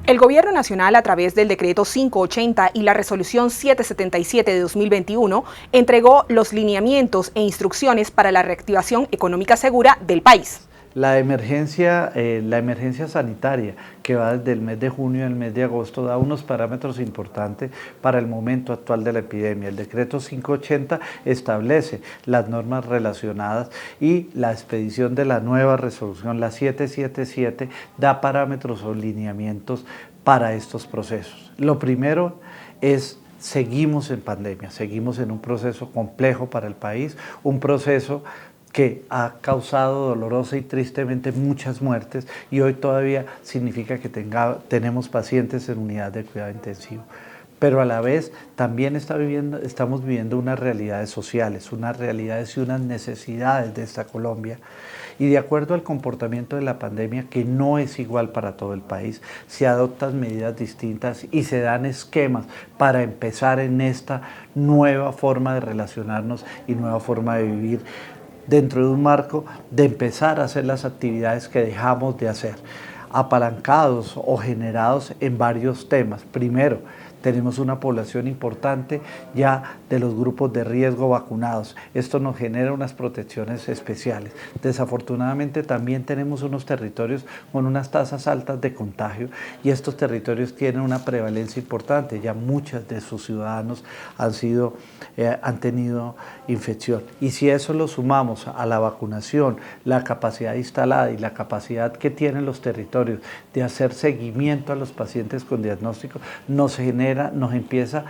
El Gobierno Nacional, a través del Decreto 580 y la Resolución 777 de 2021, entregó los lineamientos e instrucciones para la reactivación económica segura del país. La emergencia sanitaria que va desde el mes de junio al mes de agosto da unos parámetros importantes para el momento actual de la epidemia. El decreto 580 establece las normas relacionadas y la expedición de la nueva resolución, la 777, da parámetros o lineamientos para estos procesos. Lo primero es: seguimos en pandemia, seguimos en un proceso complejo para el país, un proceso que ha causado dolorosa y tristemente muchas muertes, y hoy todavía significa que tenemos pacientes en unidad de cuidado intensivo. Pero a la vez también estamos viviendo unas realidades sociales, unas realidades y unas necesidades de esta Colombia. Y de acuerdo al comportamiento de la pandemia, que no es igual para todo el país, se adoptan medidas distintas y se dan esquemas para empezar en esta nueva forma de relacionarnos y nueva forma de vivir, dentro de un marco de empezar a hacer las actividades que dejamos de hacer, apalancados o generados en varios temas. Primero, tenemos una población importante ya de los grupos de riesgo vacunados. Esto nos genera unas protecciones especiales. Desafortunadamente también tenemos unos territorios con unas tasas altas de contagio, y estos territorios tienen una prevalencia importante. Ya muchos de sus ciudadanos han tenido infección. Y si eso lo sumamos a la vacunación, la capacidad instalada y la capacidad que tienen los territorios de hacer seguimiento a los pacientes con diagnóstico, nos empieza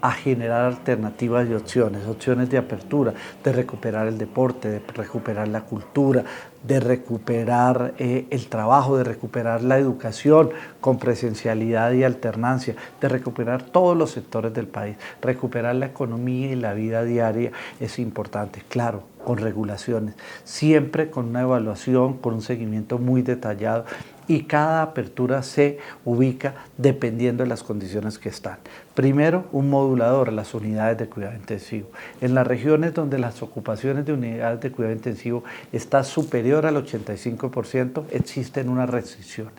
a generar alternativas y opciones de apertura, de recuperar el deporte, de recuperar la cultura, de recuperar el trabajo, de recuperar la educación con presencialidad y alternancia, de recuperar todos los sectores del país. Recuperar la economía y la vida diaria es importante, claro, con regulaciones, siempre con una evaluación, con un seguimiento muy detallado, y cada apertura se ubica dependiendo de las condiciones que están. Primero, un modulador, las unidades de cuidado intensivo. En las regiones donde las ocupaciones de unidades de cuidado intensivo está superior al 85%, existen unas restricciones.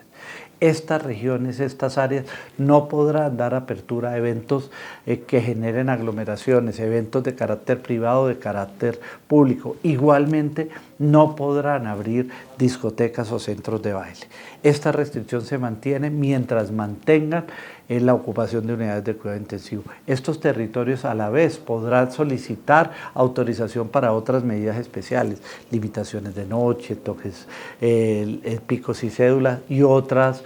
Estas regiones, estas áreas no podrán dar apertura a eventos que generen aglomeraciones, eventos de carácter privado, de carácter público. Igualmente no podrán abrir discotecas o centros de baile. Esta restricción se mantiene mientras mantengan la ocupación de unidades de cuidado intensivo. Estos territorios a la vez podrán solicitar autorización para otras medidas especiales, limitaciones de noche, toques, picos y cédulas y otras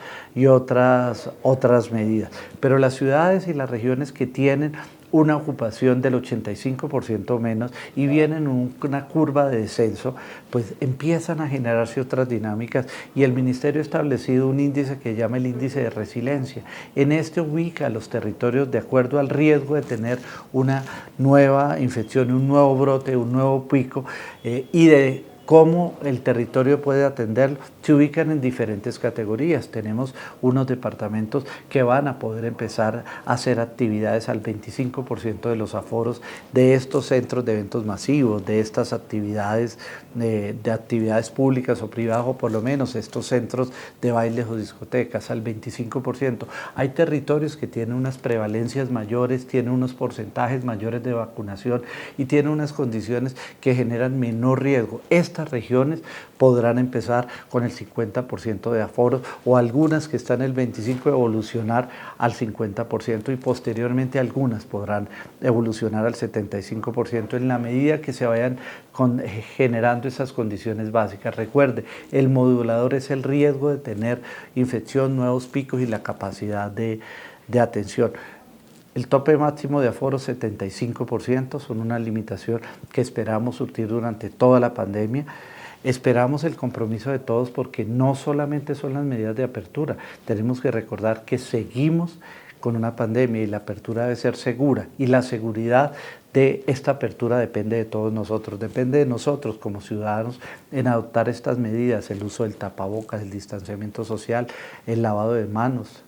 medidas. Pero las ciudades y las regiones que tienen una ocupación del 85% menos y vienen en una curva de descenso, pues empiezan a generarse otras dinámicas, y el Ministerio ha establecido un índice que llama el índice de resiliencia. En este ubica a los territorios de acuerdo al riesgo de tener una nueva infección, un nuevo brote, un nuevo pico, y de cómo el territorio puede atenderlo. Se ubican en diferentes categorías. Tenemos unos departamentos que van a poder empezar a hacer actividades al 25% de los aforos de estos centros de eventos masivos, de estas actividades, de actividades públicas o privadas, o por lo menos estos centros de bailes o discotecas al 25%. Hay territorios que tienen unas prevalencias mayores, tienen unos porcentajes mayores de vacunación y tienen unas condiciones que generan menor riesgo. Estas regiones podrán empezar con el 50% de aforos, o algunas que están en el 25% evolucionar al 50%, y posteriormente algunas podrán evolucionar al 75% en la medida que se vayan generando esas condiciones básicas. Recuerde, el modulador es el riesgo de tener infección, nuevos picos y la capacidad de atención. El tope máximo de aforo 75%, son una limitación que esperamos surtir durante toda la pandemia. Esperamos el compromiso de todos, porque no solamente son las medidas de apertura, tenemos que recordar que seguimos con una pandemia y la apertura debe ser segura, y la seguridad de esta apertura depende de todos nosotros, depende de nosotros como ciudadanos en adoptar estas medidas: el uso del tapabocas, el distanciamiento social, el lavado de manos.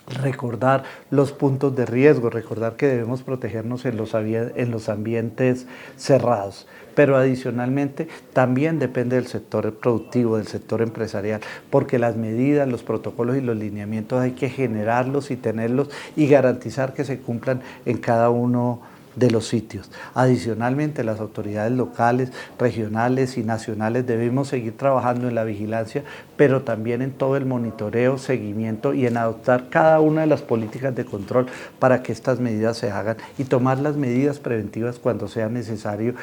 Recordar los puntos de riesgo, recordar que debemos protegernos en los ambientes cerrados. pero adicionalmente también depende del sector productivo, del sector empresarial, porque las medidas, los protocolos y los lineamientos hay que generarlos y tenerlos y garantizar que se cumplan en cada uno de los sitios. Adicionalmente, las autoridades locales, regionales y nacionales debemos seguir trabajando en la vigilancia, pero también en todo el monitoreo, seguimiento y en adoptar cada una de las políticas de control para que estas medidas se hagan y tomar las medidas preventivas cuando sea necesario,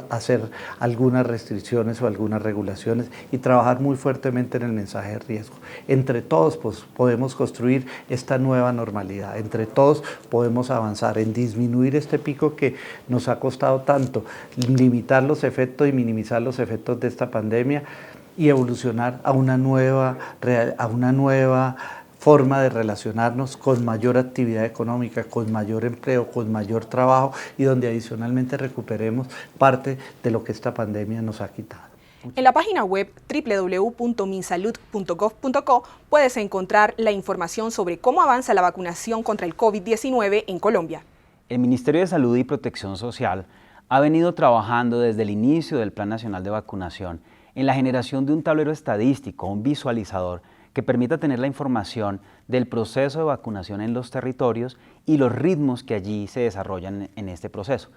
hacer algunas restricciones o algunas regulaciones y trabajar muy fuertemente en el mensaje de riesgo. Entre todos pues, podemos construir esta nueva normalidad, entre todos podemos avanzar en disminuir este pico que nos ha costado tanto, limitar los efectos y minimizar los efectos de esta pandemia y evolucionar a una nueva forma de relacionarnos con mayor actividad económica, con mayor empleo, con mayor trabajo y donde adicionalmente recuperemos parte de lo que esta pandemia nos ha quitado. En la página web www.minsalud.gov.co puedes encontrar la información sobre cómo avanza la vacunación contra el COVID-19 en Colombia. El Ministerio de Salud y Protección Social ha venido trabajando desde el inicio del Plan Nacional de Vacunación en la generación de un tablero estadístico, un visualizador, que permita tener la información del proceso de vacunación en los territorios y los ritmos que allí se desarrollan en este proceso.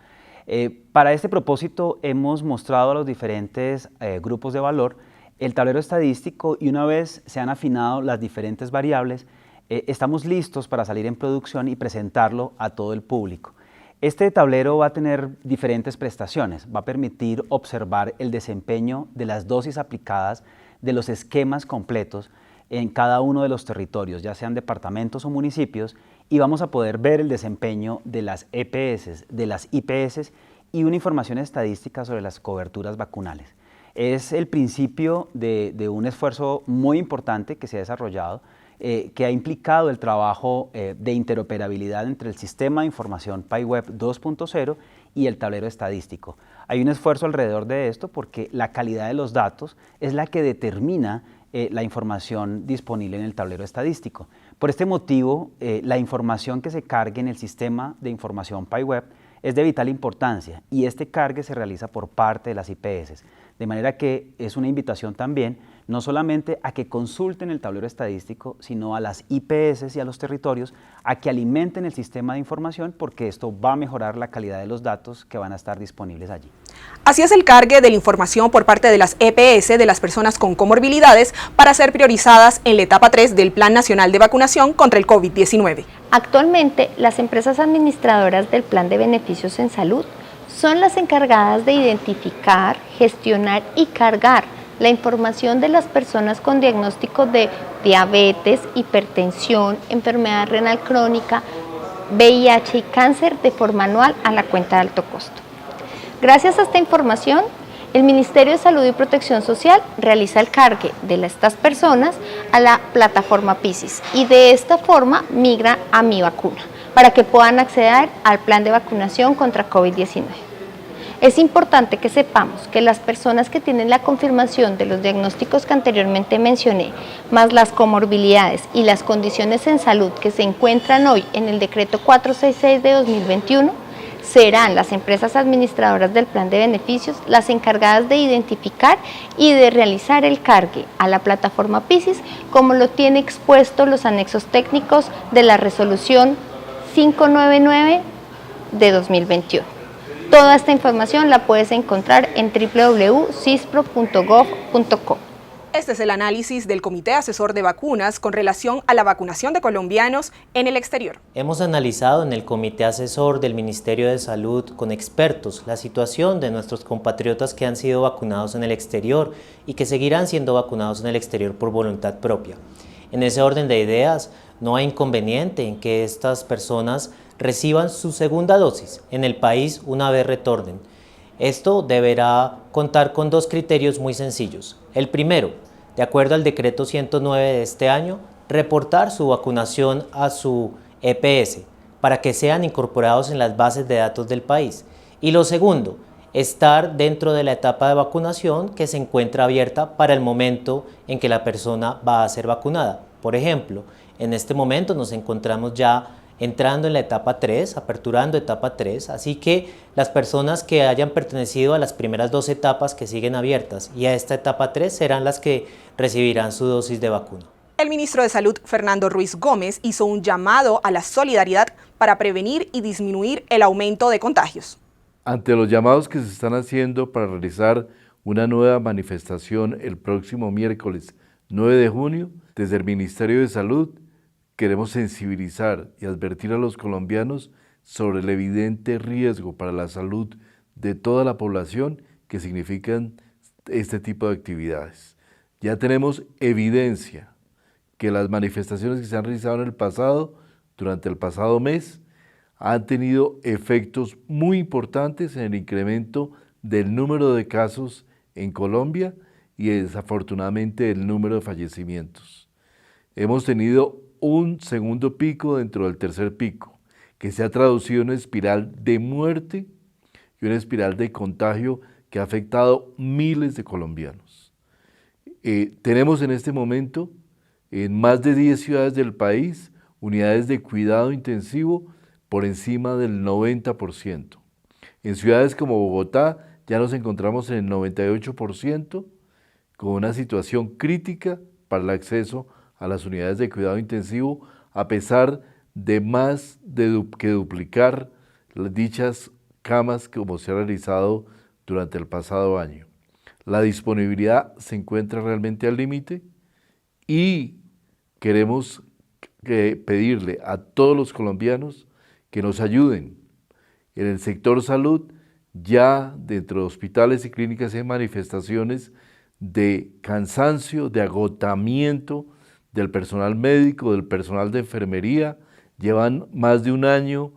Para este propósito hemos mostrado a los diferentes grupos de valor el tablero estadístico y una vez se han afinado las diferentes variables, estamos listos para salir en producción y presentarlo a todo el público. Este tablero va a tener diferentes prestaciones, va a permitir observar el desempeño de las dosis aplicadas de los esquemas completos en cada uno de los territorios, ya sean departamentos o municipios, y vamos a poder ver el desempeño de las EPS, de las IPS y una información estadística sobre las coberturas vacunales. Es el principio de un esfuerzo muy importante que se ha desarrollado, que ha implicado el trabajo de interoperabilidad entre el Sistema de Información PAIweb 2.0 y el tablero estadístico. Hay un esfuerzo alrededor de esto porque la calidad de los datos es la que determina la información disponible en el tablero estadístico. Por este motivo, la información que se cargue en el Sistema de Información PAIweb es de vital importancia y este cargue se realiza por parte de las IPS. De manera que es una invitación también, no solamente a que consulten el tablero estadístico, sino a las IPS y a los territorios a que alimenten el sistema de información porque esto va a mejorar la calidad de los datos que van a estar disponibles allí. Así es el cargue de la información por parte de las EPS de las personas con comorbilidades para ser priorizadas en la etapa 3 del Plan Nacional de Vacunación contra el COVID-19. Actualmente, las empresas administradoras del Plan de Beneficios en Salud son las encargadas de identificar, gestionar y cargar la información de las personas con diagnóstico de diabetes, hipertensión, enfermedad renal crónica, VIH y cáncer de forma anual a la cuenta de alto costo. Gracias a esta información, el Ministerio de Salud y Protección Social realiza el cargue de estas personas a la plataforma PISIS y de esta forma migra a Mi Vacuna para que puedan acceder al plan de vacunación contra COVID-19. Es importante que sepamos que las personas que tienen la confirmación de los diagnósticos que anteriormente mencioné, más las comorbilidades y las condiciones en salud que se encuentran hoy en el Decreto 466 de 2021, serán las empresas administradoras del plan de beneficios las encargadas de identificar y de realizar el cargue a la plataforma PISIS, como lo tiene expuesto los anexos técnicos de la resolución 599 de 2021. Toda esta información la puedes encontrar en www.cispro.gov.co. Este es el análisis del Comité Asesor de Vacunas con relación a la vacunación de colombianos en el exterior. Hemos analizado en el Comité Asesor del Ministerio de Salud con expertos la situación de nuestros compatriotas que han sido vacunados en el exterior y que seguirán siendo vacunados en el exterior por voluntad propia. En ese orden de ideas, no hay inconveniente en que estas personas reciban su segunda dosis en el país una vez retornen. Esto deberá contar con dos criterios muy sencillos. El primero, de acuerdo al decreto 109 de este año, reportar su vacunación a su EPS para que sean incorporados en las bases de datos del país. Y lo segundo, estar dentro de la etapa de vacunación que se encuentra abierta para el momento en que la persona va a ser vacunada. Por ejemplo, en este momento nos encontramos ya entrando en la etapa 3, aperturando etapa 3, así que las personas que hayan pertenecido a las primeras 2 etapas que siguen abiertas y a esta etapa 3 serán las que recibirán su dosis de vacuna. El ministro de Salud, Fernando Ruiz Gómez, hizo un llamado a la solidaridad para prevenir y disminuir el aumento de contagios. Ante los llamados que se están haciendo para realizar una nueva manifestación el próximo miércoles 9 de junio, desde el Ministerio de Salud queremos sensibilizar y advertir a los colombianos sobre el evidente riesgo para la salud de toda la población que significan este tipo de actividades. Ya tenemos evidencia que las manifestaciones que se han realizado en el pasado, durante el pasado mes, han tenido efectos muy importantes en el incremento del número de casos en Colombia y desafortunadamente el número de fallecimientos. Hemos tenido un segundo pico dentro del tercer pico, que se ha traducido en una espiral de muerte y una espiral de contagio que ha afectado miles de colombianos. Tenemos en este momento en más de 10 ciudades del país unidades de cuidado intensivo por encima del 90%. En ciudades como Bogotá ya nos encontramos en el 98%, con una situación crítica para el acceso a las unidades de cuidado intensivo, a pesar de más que duplicar dichas camas como se ha realizado durante el pasado año. La disponibilidad se encuentra realmente al límite y queremos pedirle a todos los colombianos que nos ayuden. En el sector salud, ya dentro de hospitales y clínicas hay manifestaciones de cansancio, de agotamiento del personal médico, del personal de enfermería. Llevan más de un año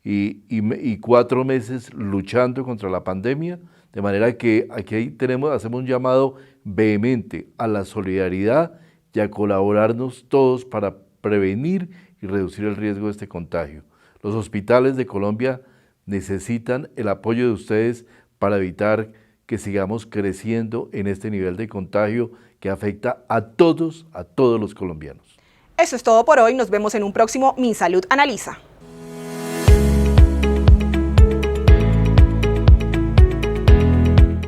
y 4 meses luchando contra la pandemia, de manera que aquí hacemos un llamado vehemente a la solidaridad y a colaborarnos todos para prevenir y reducir el riesgo de este contagio. Los hospitales de Colombia necesitan el apoyo de ustedes para evitar que sigamos creciendo en este nivel de contagio que afecta a todos los colombianos. Eso es todo por hoy. Nos vemos en un próximo Mi Salud Analiza.